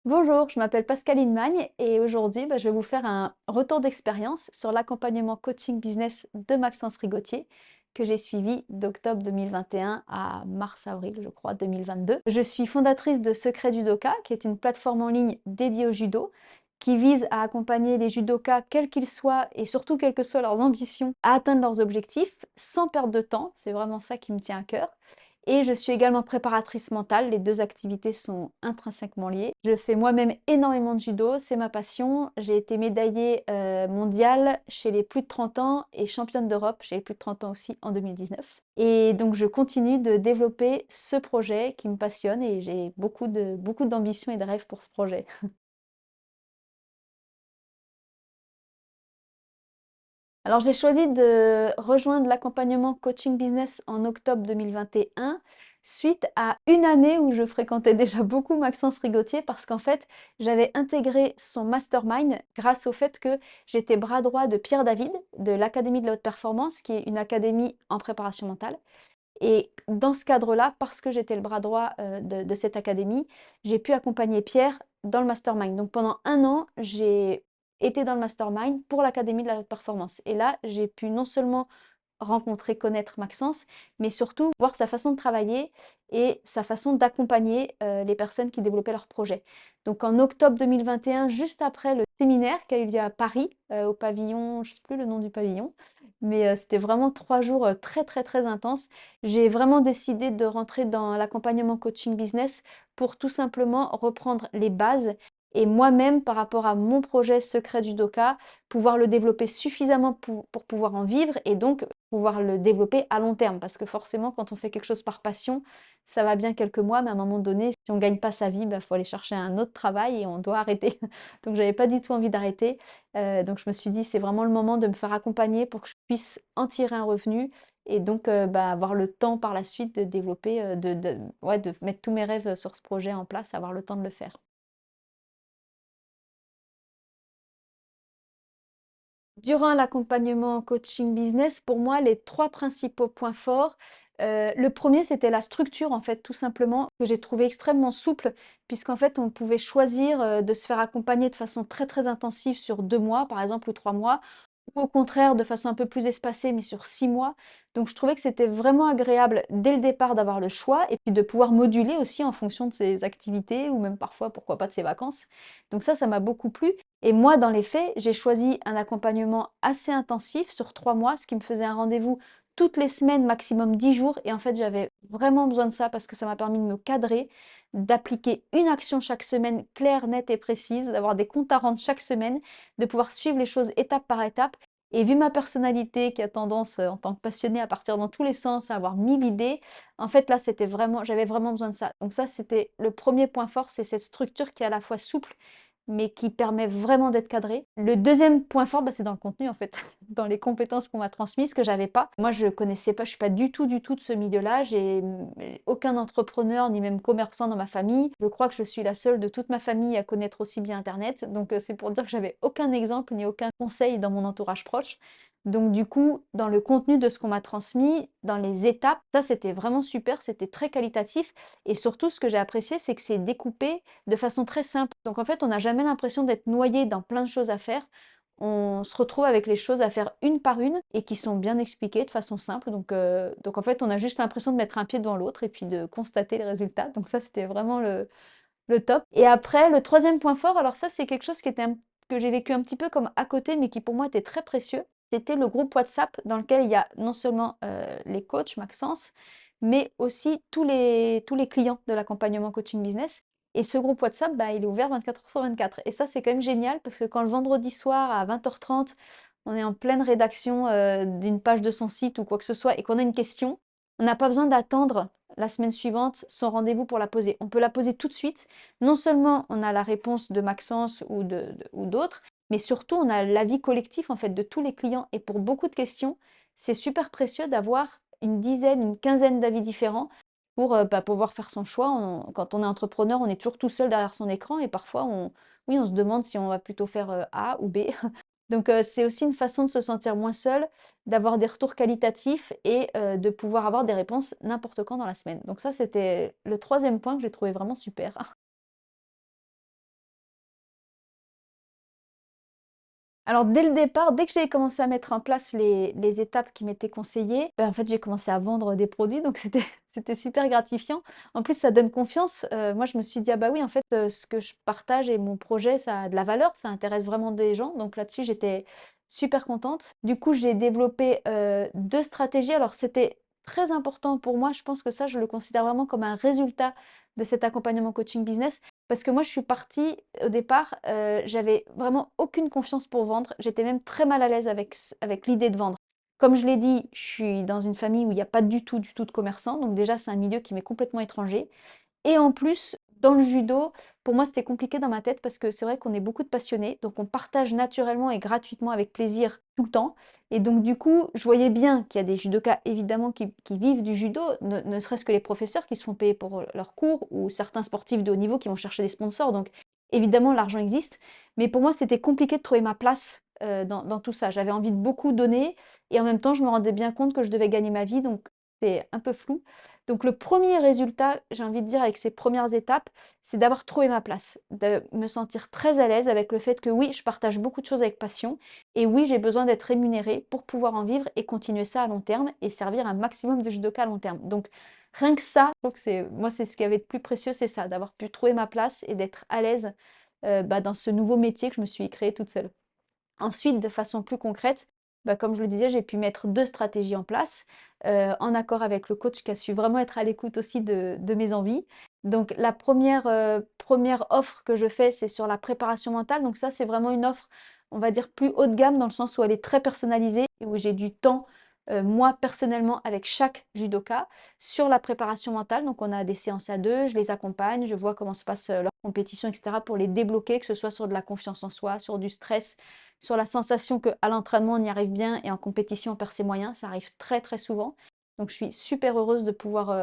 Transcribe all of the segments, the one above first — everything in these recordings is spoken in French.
Bonjour, je m'appelle Pascaline Magne et aujourd'hui, je vais vous faire un retour d'expérience sur l'accompagnement coaching business de Maxence Rigotier que j'ai suivi d'octobre 2021 à mars-avril, je crois, 2022. Je suis fondatrice de Secret Judoka, qui est une plateforme en ligne dédiée au judo, qui vise à accompagner les judokas, quels qu'ils soient et surtout quelles que soient leurs ambitions, à atteindre leurs objectifs sans perdre de temps. C'est vraiment ça qui me tient à cœur. Et je suis également préparatrice mentale, les 2 activités sont intrinsèquement liées. Je fais moi-même énormément de judo, c'est ma passion. J'ai été médaillée, mondiale chez les plus de 30 ans et championne d'Europe chez les plus de 30 ans aussi en 2019. Et donc je continue de développer ce projet qui me passionne et j'ai beaucoup d'ambition et de rêves pour ce projet. Alors j'ai choisi de rejoindre l'accompagnement coaching business en octobre 2021, suite à une année où je fréquentais déjà beaucoup Maxence Rigotier parce qu'en fait, j'avais intégré son mastermind grâce au fait que j'étais bras droit de Pierre David de l'Académie de la haute performance, qui est une académie en préparation mentale. Et dans ce cadre-là, parce que j'étais le bras droit de cette académie, j'ai pu accompagner Pierre dans le mastermind. Donc pendant un an, j'ai été dans le mastermind pour l'Académie de la haute performance. Et là, j'ai pu non seulement rencontrer, connaître Maxence, mais surtout voir sa façon de travailler et sa façon d'accompagner les personnes qui développaient leurs projets. Donc en octobre 2021, juste après le séminaire qui a eu lieu à Paris, au pavillon, je ne sais plus le nom du pavillon, mais c'était vraiment 3 jours très très très intenses. J'ai vraiment décidé de rentrer dans l'accompagnement coaching business pour tout simplement reprendre les bases et moi-même, par rapport à mon projet Secret Judoka, pouvoir le développer suffisamment pour pouvoir en vivre et donc pouvoir le développer à long terme. Parce que forcément, quand on fait quelque chose par passion, ça va bien quelques mois, mais à un moment donné, si on ne gagne pas sa vie, il faut aller chercher un autre travail et on doit arrêter. Donc j'avais pas du tout envie d'arrêter. Donc je me suis dit: «C'est vraiment le moment de me faire accompagner pour que je puisse en tirer un revenu» et donc avoir le temps par la suite de développer, ouais, de mettre tous mes rêves sur ce projet en place, avoir le temps de le faire. Durant l'accompagnement coaching business, pour moi, les 3 principaux points forts, le premier c'était la structure, en fait, tout simplement, que j'ai trouvé extrêmement souple, puisqu'en fait, on pouvait choisir, de se faire accompagner de façon très, très intensive sur 2 mois, par exemple, ou 3 mois, ou au contraire de façon un peu plus espacée, mais sur 6 mois. Donc je trouvais que c'était vraiment agréable dès le départ d'avoir le choix et puis de pouvoir moduler aussi en fonction de ses activités ou même parfois, pourquoi pas, de ses vacances. Donc ça m'a beaucoup plu et moi, dans les faits, j'ai choisi un accompagnement assez intensif sur 3 mois, ce qui me faisait un rendez-vous toutes les semaines, maximum 10 jours et en fait, j'avais vraiment besoin de ça parce que ça m'a permis de me cadrer, d'appliquer une action chaque semaine claire, nette et précise, d'avoir des comptes à rendre chaque semaine, de pouvoir suivre les choses étape par étape et vu ma personnalité qui a tendance, en tant que passionnée, à partir dans tous les sens, à avoir 1000 idées, en fait, là, c'était vraiment j'avais vraiment besoin de ça. Donc ça, c'était le premier point fort, c'est cette structure qui est à la fois souple mais qui permet vraiment d'être cadré. Le deuxième point fort, c'est dans le contenu en fait, dans les compétences qu'on m'a transmises que j'avais pas. Moi, je connaissais pas, je suis pas du tout de ce milieu-là. J'ai aucun entrepreneur ni même commerçant dans ma famille. Je crois que je suis la seule de toute ma famille à connaître aussi bien Internet. Donc, c'est pour dire que j'avais aucun exemple ni aucun conseil dans mon entourage proche. Donc du coup, dans le contenu de ce qu'on m'a transmis, dans les étapes, ça c'était vraiment super, c'était très qualitatif et surtout ce que j'ai apprécié, c'est que c'est découpé de façon très simple. Donc en fait, on n'a jamais l'impression d'être noyé dans plein de choses à faire. On se retrouve avec les choses à faire une par une et qui sont bien expliquées de façon simple. Donc en fait, on a juste l'impression de mettre un pied devant l'autre et puis de constater les résultats. Donc ça, c'était vraiment le top. Et après, le troisième point fort, alors ça, c'est quelque chose que j'ai vécu un petit peu comme à côté, mais qui pour moi était très précieux. C'était le groupe WhatsApp dans lequel il y a non seulement les coachs, Maxence, mais aussi tous les clients de l'accompagnement coaching business. Et ce groupe WhatsApp, il est ouvert 24 heures sur 24. Et ça, c'est quand même génial parce que quand le vendredi soir à 20h30, on est en pleine rédaction d'une page de son site ou quoi que ce soit et qu'on a une question, on n'a pas besoin d'attendre la semaine suivante son rendez-vous pour la poser. On peut la poser tout de suite. Non seulement on a la réponse de Maxence ou d'autres, mais surtout on a l'avis collectif en fait de tous les clients. Et pour beaucoup de questions, c'est super précieux d'avoir une dizaine, une quinzaine d'avis différents pour pouvoir faire son choix. Quand on est entrepreneur, on est toujours tout seul derrière son écran et parfois oui, on se demande si on va plutôt faire A ou B. Donc c'est aussi une façon de se sentir moins seul, d'avoir des retours qualitatifs et de pouvoir avoir des réponses n'importe quand dans la semaine. Donc ça, c'était le troisième point que j'ai trouvé vraiment super. Alors dès le départ, dès que j'ai commencé à mettre en place les étapes qui m'étaient conseillées, en fait, j'ai commencé à vendre des produits, donc c'était c'était super gratifiant. En plus, ça donne confiance. Moi, je me suis dit: «Ah bah oui, en fait, ce que je partage et mon projet, ça a de la valeur, ça intéresse vraiment des gens», donc là-dessus, j'étais super contente. Du coup, j'ai développé, 2 stratégies. Alors c'était très important pour moi, je pense que ça, je le considère vraiment comme un résultat de cet accompagnement coaching business. Parce que moi, je suis partie au départ, j'avais vraiment aucune confiance pour vendre. J'étais même très mal à l'aise avec l'idée de vendre. Comme je l'ai dit, je suis dans une famille où il y a pas du tout de commerçants, donc déjà, c'est un milieu qui m'est complètement étranger. Et en plus, dans le judo, pour moi, c'était compliqué dans ma tête parce que c'est vrai qu'on est beaucoup de passionnés, donc on partage naturellement et gratuitement avec plaisir tout le temps. Et donc du coup, je voyais bien qu'il y a des judokas évidemment qui vivent du judo, ne serait-ce que les professeurs qui se font payer pour leurs cours ou certains sportifs de haut niveau qui vont chercher des sponsors. Donc évidemment, l'argent existe, mais pour moi, c'était compliqué de trouver ma place dans tout ça. J'avais envie de beaucoup donner et en même temps, je me rendais bien compte que je devais gagner ma vie, donc c'est un peu flou. Donc le premier résultat, j'ai envie de dire avec ces premières étapes, c'est d'avoir trouvé ma place, de me sentir très à l'aise avec le fait que oui, je partage beaucoup de choses avec passion et oui, j'ai besoin d'être rémunérée pour pouvoir en vivre et continuer ça à long terme et servir un maximum de judokas à long terme. Donc rien que ça, je trouve que c'est moi, c'est ce qui avait de plus précieux, c'est ça, d'avoir pu trouver ma place et d'être à l'aise, dans ce nouveau métier que je me suis créé toute seule. Ensuite, de façon plus concrète, comme je le disais, j'ai pu mettre 2 stratégies en place, en accord avec le coach qui a su vraiment être à l'écoute aussi de mes envies. Donc la première re 1 offre que je fais, c'est sur la préparation mentale. Donc ça, c'est vraiment une offre, on va dire plus haut de gamme dans le sens où elle est très personnalisée et où j'ai du temps, moi personnellement avec chaque judoka sur la préparation mentale. Donc on a des séances à 2, je les accompagne, je vois comment se passe, leur compétition et cetera pour les débloquer, que ce soit sur de la confiance en soi, sur du stress, sur la sensation qu'à l'entraînement, on y arrive bien et en compétition, on perd ses moyens. Ça arrive très, très souvent. Donc je suis super heureuse de pouvoir,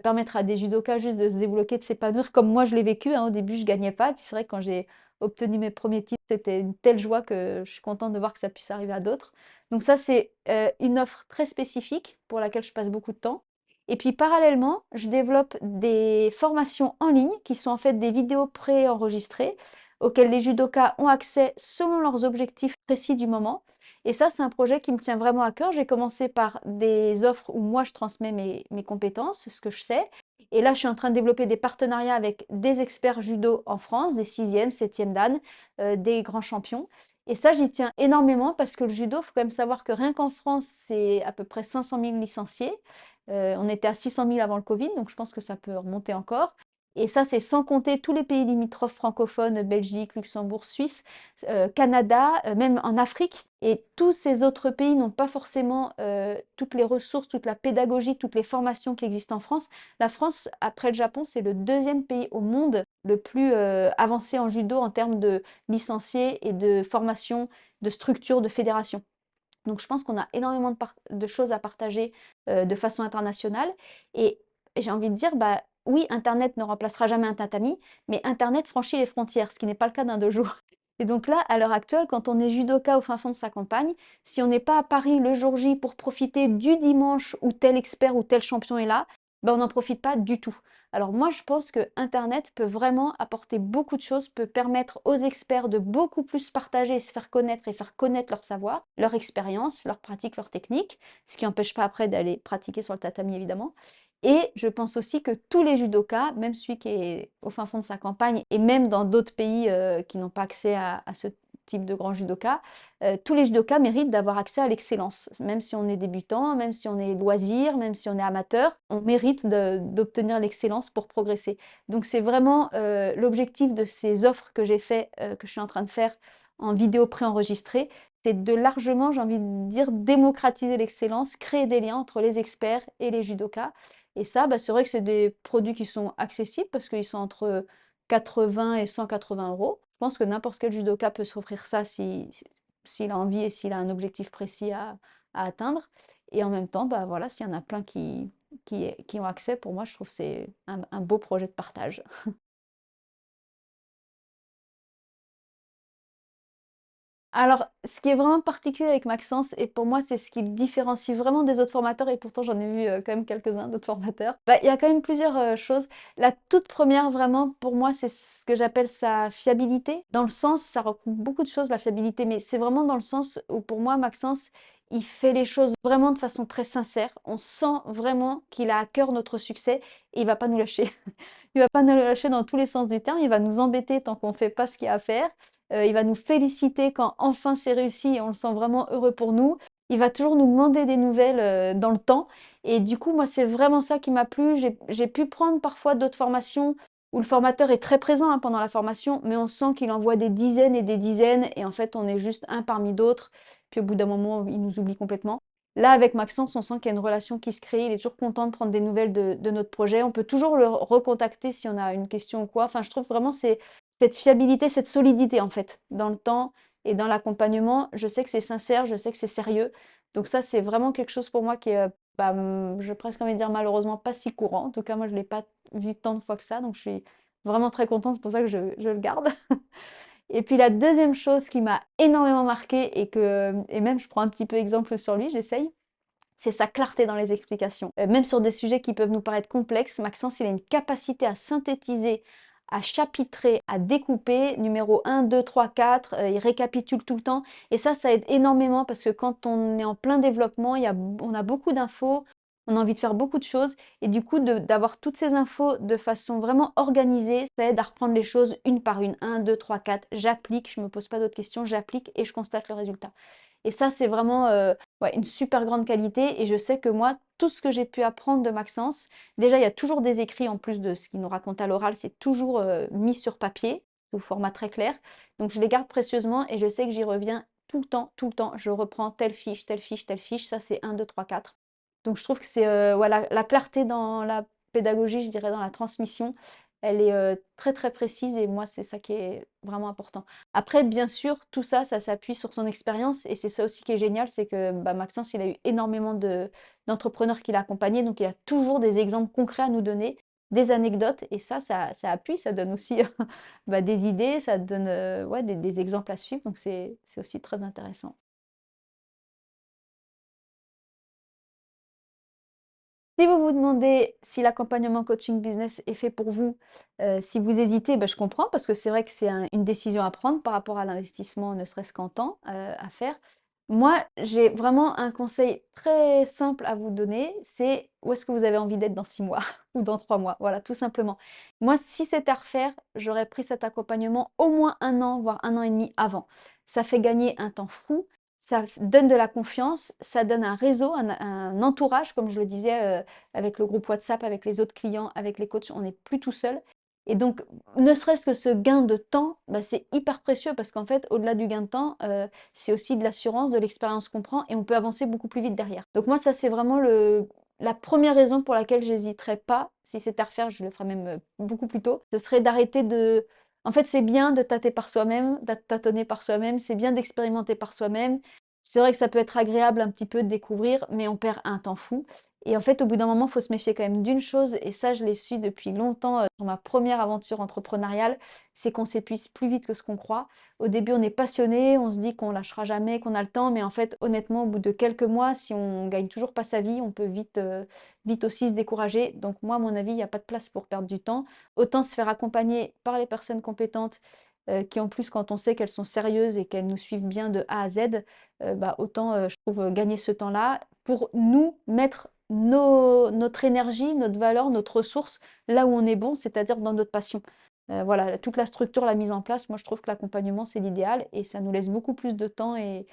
permettre à des judokas juste de se débloquer, de s'épanouir comme moi je l'ai vécu, hein. Au début, je gagnais pas et puis c'est vrai que quand j'ai obtenu mes premiers titres, c'était une telle joie que je suis contente de voir que ça puisse arriver à d'autres. Donc ça, c'est, une offre très spécifique pour laquelle je passe beaucoup de temps. Et puis parallèlement, je développe des formations en ligne qui sont en fait des vidéos préenregistrées auxquels les judokas ont accès selon leurs objectifs précis du moment. Et ça, c'est un projet qui me tient vraiment à cœur. J'ai commencé par des offres où moi, je transmets mes compétences, ce que je sais. Et là, je suis en train de développer des partenariats avec des experts judo en France, des sixièmes, septièmes dan, des grands champions. Et ça, j'y tiens énormément parce que le judo, il faut quand même savoir que rien qu'en France, c'est à peu près 500 000 licenciés. On était à 600 000 avant le Covid, donc je pense que ça peut remonter encore. Et ça, c'est sans compter tous les pays limitrophes francophones, Belgique, Luxembourg, Suisse, Canada, même en Afrique. Et tous ces autres pays n'ont pas forcément toutes les ressources, toute la pédagogie, toutes les formations qui existent en France. La France, après le Japon, c'est le deuxième pays au monde le plus avancé en judo en termes de licenciés et de formation, de structures, de fédérations. Donc je pense qu'on a énormément de choses à partager, de façon internationale et j'ai envie de dire, bah, oui, internet ne remplacera jamais un tatami, mais internet franchit les frontières, ce qui n'est pas le cas d'un dojo. Et donc là, à l'heure actuelle, quand on est judoka au fin fond de sa campagne, si on n'est pas à Paris le jour J pour profiter du dimanche où tel expert ou tel champion est là, bah, on n'en profite pas du tout. Alors moi, je pense que internet peut vraiment apporter beaucoup de choses, peut permettre aux experts de beaucoup plus partager et se faire connaître et faire connaître leur savoir, leur expérience, leur pratique, leur technique, ce qui n'empêche pas après d'aller pratiquer sur le tatami évidemment. Et je pense aussi que tous les judokas, même celui qui est au fin fond de sa campagne et même dans d'autres pays qui n'ont pas accès à ce type de grand judoka, tous les judokas méritent d'avoir accès à l'excellence. Même si on est débutant, même si on est loisir, même si on est amateur, on mérite d'obtenir l'excellence pour progresser. Donc c'est vraiment l'objectif de ces offres que j'ai fait, que je suis en train de faire en vidéo préenregistrée, c'est de largement, j'ai envie de dire, démocratiser l'excellence, créer des liens entre les experts et les judokas. Et ça, c'est vrai que c'est des produits qui sont accessibles parce qu'ils sont entre 80 et 180 euros. Je pense que n'importe quel judoka peut s'offrir ça s'il a envie et s'il a un objectif précis à atteindre. Et en même temps, voilà, s'il y en a plein qui ont accès, pour moi, je trouve que c'est un beau projet de partage. Alors, ce qui est vraiment particulier avec Maxence et pour moi, c'est ce qui le différencie vraiment des autres formateurs et pourtant j'en ai vu, quand même quelques-uns d'autres formateurs. Bah, il y a quand même plusieurs, choses. La toute première vraiment pour moi, c'est ce que j'appelle sa fiabilité. Dans le sens, ça recoupe beaucoup de choses la fiabilité, mais c'est vraiment dans le sens où pour moi Maxence, il fait les choses vraiment de façon très sincère. On sent vraiment qu'il a à cœur notre succès et il va pas nous lâcher. Il va pas nous lâcher dans tous les sens du terme, il va nous embêter tant qu'on fait pas ce qu'il y a à faire. Il va nous féliciter quand enfin c'est réussi et on le sent vraiment heureux pour nous. Il va toujours nous demander des nouvelles, dans le temps et du coup, moi, c'est vraiment ça qui m'a plu. J'ai pu prendre parfois d'autres formations où le formateur est très présent, hein, pendant la formation, mais on sent qu'il envoie des dizaines et des dizaines et en fait, on est juste un parmi d'autres. Puis au bout d'un moment, il nous oublie complètement. Là, avec Maxence, on sent qu'il y a une relation qui se crée. Il est toujours content de prendre des nouvelles de notre projet. On peut toujours le recontacter si on a une question ou quoi. Enfin, je trouve vraiment c'est cette fiabilité, cette solidité en fait, dans le temps et dans l'accompagnement. Je sais que c'est sincère, je sais que c'est sérieux. Donc ça, c'est vraiment quelque chose pour moi qui est, bah, je vais presque envie de dire malheureusement pas si courant. En tout cas, moi, je ne l'ai pas vu tant de fois que ça. Donc je suis vraiment très contente. C'est pour ça que je le garde. Et puis la deuxième chose qui m'a énormément marquée et même je prends un petit peu exemple sur lui, j'essaye, c'est sa clarté dans les explications. Même sur des sujets qui peuvent nous paraître complexes, Maxence, il a une capacité à synthétiser, à chapitrer, à découper, numéro 1, 2, 3, 4, il récapitule tout le temps et ça aide énormément parce que quand on est en plein développement, on a beaucoup d'infos, on a envie de faire beaucoup de choses et du coup d'avoir toutes ces infos de façon vraiment organisée, ça aide à reprendre les choses une par une. 1, 2, 3, 4, j'applique, je me pose pas d'autres questions, j'applique et je constate le résultat. Et ça, c'est vraiment, ouais, une super grande qualité et je sais que moi, tout ce que j'ai pu apprendre de Maxence, déjà, il y a toujours des écrits en plus de ce qu'il nous raconte à l'oral, c'est toujours, mis sur papier, sous format très clair. Donc je les garde précieusement et je sais que j'y reviens tout le temps, tout le temps. Je reprends telle fiche, telle fiche, telle fiche, ça c'est 1, 2, 3, 4. Donc je trouve que c'est, voilà, la clarté dans la pédagogie, je dirais dans la transmission, elle est, très, très précise et moi, c'est ça qui est vraiment important. Après, bien sûr, tout ça, ça s'appuie sur son expérience et c'est ça aussi qui est génial, c'est que, bah, Maxence, il a eu énormément d'entrepreneurs qu'il a accompagnés, donc il a toujours des exemples concrets à nous donner, des anecdotes et ça appuie, ça donne aussi, bah, des idées, ça donne, ouais, des exemples à suivre, donc c'est aussi très intéressant. Si vous vous demandez si l'accompagnement coaching business est fait pour vous, si vous hésitez, bah, je comprends parce que c'est vrai que c'est une décision à prendre par rapport à l'investissement, ne serait-ce qu'en temps, à faire. Moi, j'ai vraiment un conseil très simple à vous donner, c'est où est-ce que vous avez envie d'être dans 6 mois ou dans 3 mois? Voilà, tout simplement. Moi, si c'était à refaire, j'aurais pris cet accompagnement au moins 1 an, voire 1 an et demi avant. Ça fait gagner un temps fou, ça donne de la confiance, ça donne un réseau, un entourage, comme je le disais, avec le groupe WhatsApp, avec les autres clients, avec les coachs, on n'est plus tout seul. Et donc, ne serait-ce que ce gain de temps, bah, c'est hyper précieux parce qu'en fait, au-delà du gain de temps, c'est aussi de l'assurance, de l'expérience qu'on prend et on peut avancer beaucoup plus vite derrière. Donc moi, ça, c'est vraiment la première raison pour laquelle j'hésiterais pas, si c'était à refaire, je le ferais même beaucoup plus tôt, ce serait d'arrêter de... En fait, c'est bien de tâter par soi-même, de tâtonner par soi-même, c'est bien d'expérimenter par soi-même. C'est vrai que ça peut être agréable un petit peu de découvrir, mais on perd un temps fou. Et en fait, au bout d'un moment, il faut se méfier quand même d'une chose, et ça, je l'ai su depuis longtemps dans ma première aventure entrepreneuriale, c'est qu'on s'épuise plus vite que ce qu'on croit. Au début, on est passionné, on se dit qu'on lâchera jamais, qu'on a le temps, mais en fait, honnêtement, au bout de quelques mois, si on gagne toujours pas sa vie, on peut vite aussi se décourager. Donc moi, à mon avis, il n'y a pas de place pour perdre du temps. Autant se faire accompagner par les personnes compétentes qui en plus, quand on sait qu'elles sont sérieuses et qu'elles nous suivent bien de A à Z, bah, autant, je trouve, gagner ce temps-là pour nous mettre notre énergie, notre valeur, notre ressource là où on est bon, c'est-à-dire dans notre passion. Voilà, toute la structure, la mise en place, moi je trouve que l'accompagnement, c'est l'idéal et ça nous laisse beaucoup plus de temps et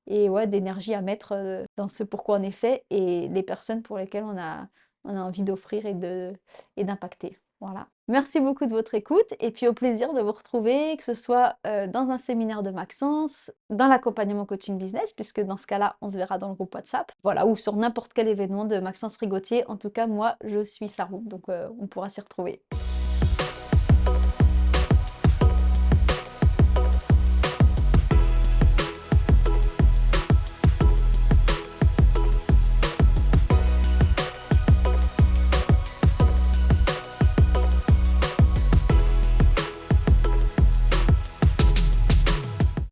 ouais, d'énergie à mettre, dans ce pourquoi on est fait et les personnes pour lesquelles on a envie d'offrir et d'impacter. Voilà. Merci beaucoup de votre écoute et puis au plaisir de vous retrouver, que ce soit, dans un séminaire de Maxence, dans l'accompagnement coaching business, puisque dans ce cas-là, on se verra dans le groupe WhatsApp, voilà, ou sur n'importe quel événement de Maxence Rigotier. En tout cas, moi, je suis sa roue, donc on pourra s'y retrouver.